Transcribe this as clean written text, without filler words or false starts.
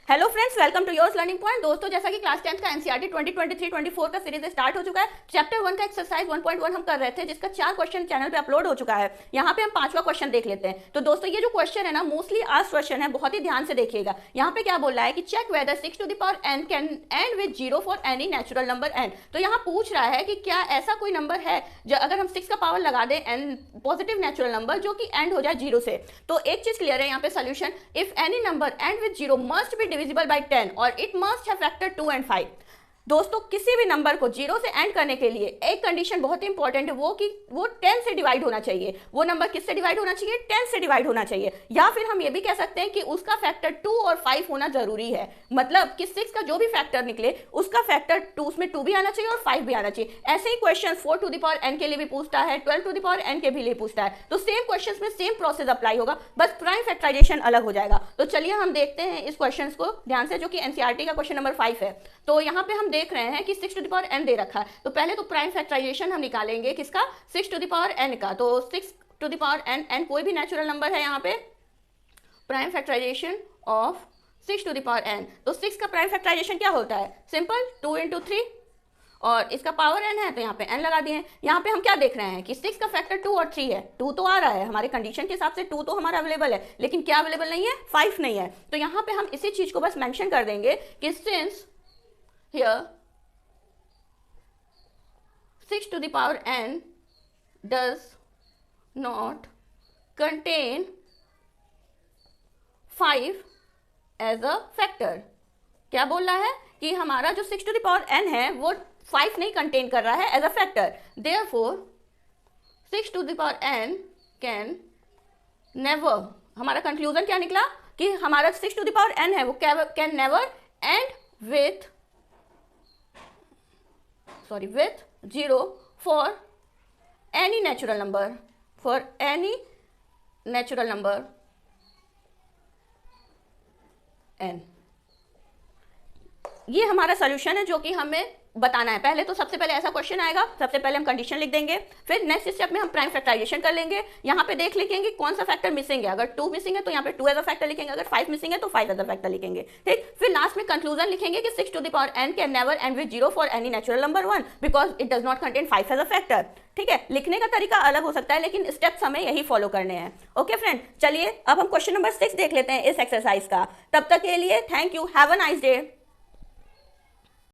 Hello friends, welcome to yours learning point. दोस्तों, जैसा कि क्लास 10 का एनसीईआरटी 2023-24 का सीरीज स्टार्ट हो चुका है। चैप्टर 1 का एक्सरसाइज 1.1 हम कर रहे थे, जिसका 4 क्वेश्चन चैनल पे अपलोड हो चुका है। यहाँ पे हम 5वां क्वेश्चन देख लेते हैं। तो दोस्तों, ये जो क्वेश्चन है ना, मोस्टली आस्क्ड क्वेश्चन है, बहुत ही ध्यान से देखिएगा। यहाँ पे क्या बोल रहा है कि check whether 6 to the power n can end with 0 for any natural number n। तो यहाँ पूछ रहा है कि क्या ऐसा कोई नंबर है जो अगर हम 6 का पावर लगा दें n पॉजिटिव नेचुरल नंबर जो कि एंड हो जाए 0 से। तो एक चीज क्लियर है यहाँ पे solution, if any number and with 0 must be divisible by 10 और it must have factor 2 and 5। दोस्तों, किसी भी नंबर को 0 से एंड करने के लिए एक कंडीशन बहुत इंपॉर्टेंट है, वो कि वो 10 से डिवाइड होना चाहिए। वो नंबर किससे डिवाइड होना चाहिए? 10 से डिवाइड होना चाहिए। या फिर हम ये भी कह सकते हैं कि उसका फैक्टर 2 और 5 होना जरूरी है। मतलब कि 6 का जो भी फैक्टर निकले उसका फैक्टर 2, उसमें 2 भी आना चाहिए और 5 भी आना चाहिए। ऐसे ही question 4 to the power n के लिए भी पूछता है, 12 टू द पावर n के भी लिए पूछता है। तो सेम क्वेश्चन में सेम प्रोसेस अप्लाई होगा, बस प्राइम फैक्टराइजेशन अलग हो जाएगा। तो चलिए हम देखते हैं इस क्वेश्चन को ध्यान से, जो कि एनसीईआरटी का क्वेश्चन नंबर 5 है। तो यहाँ पे हम देख रहे हैं कि 6 टू द पावर n दे रखा है। तो पहले तो प्राइम फैक्टराइजेशन हम निकालेंगे किसका? 6 टू द पावर n का। तो 6 टू द पावर n कोई भी नेचुरल नंबर है यहाँ पे। Prime factorization of 6 to the power n। तो 6 का प्राइम फैक्टराइजेशन क्या होता है? सिंपल, 2 इंटू 3 और इसका पावर n है तो यहाँ पे n लगा दिए हैं। यहाँ पे हम क्या देख रहे हैं कि 6 का फैक्टर 2 और 3 है। 2 तो आ रहा है हमारे कंडीशन के हिसाब से, 2 तो हमारा अवेलेबल है, लेकिन क्या अवेलेबल नहीं है? 5 नहीं है। तो यहाँ पे हम इसी चीज को बस मेंशन कर देंगे कि since here 6 to the power n does not contain 5 as a factor। क्या बोल रहा है कि हमारा जो 6 to the power n है वो 5 नहीं कंटेन कर रहा है as a factor. therefore 6 to the power n can never, हमारा कंक्लूजन क्या निकला कि हमारा 6 to the power n है वो can never and with 0 for any natural number n। ये हमारा सॉल्यूशन है जो कि हमें बताना है। पहले तो सबसे पहले ऐसा क्वेश्चन आएगा, सबसे पहले हम कंडीशन लिख देंगे, फिर नेक्स्ट स्टेप में हम प्राइम फैक्टराइजेशन कर लेंगे। यहाँ पे देख लिखेंगे कौन सा फैक्टर मिसिंग है। अगर 2 मिसिंग है तो यहाँ पे 2 एज अ फैक्टर लिखेंगे, अगर 5 मिसिंग है तो 5 एज अ फैक्टर लिखेंगे। ठीक, फिर लास्ट में कंक्लूजन लिखेंगे कि 6 to the power n can never end with 0 for any natural number 1 because it does not contain 5 as a factor. ठीक है, लिखने का तरीका अलग हो सकता है लेकिन स्टेप्स हमें यही फॉलो करने हैं। ओके फ्रेंड, चलिए अब हम क्वेश्चन नंबर 6 देख लेते हैं इस एक्सरसाइज का। तब तक के लिए thank you, have a nice day.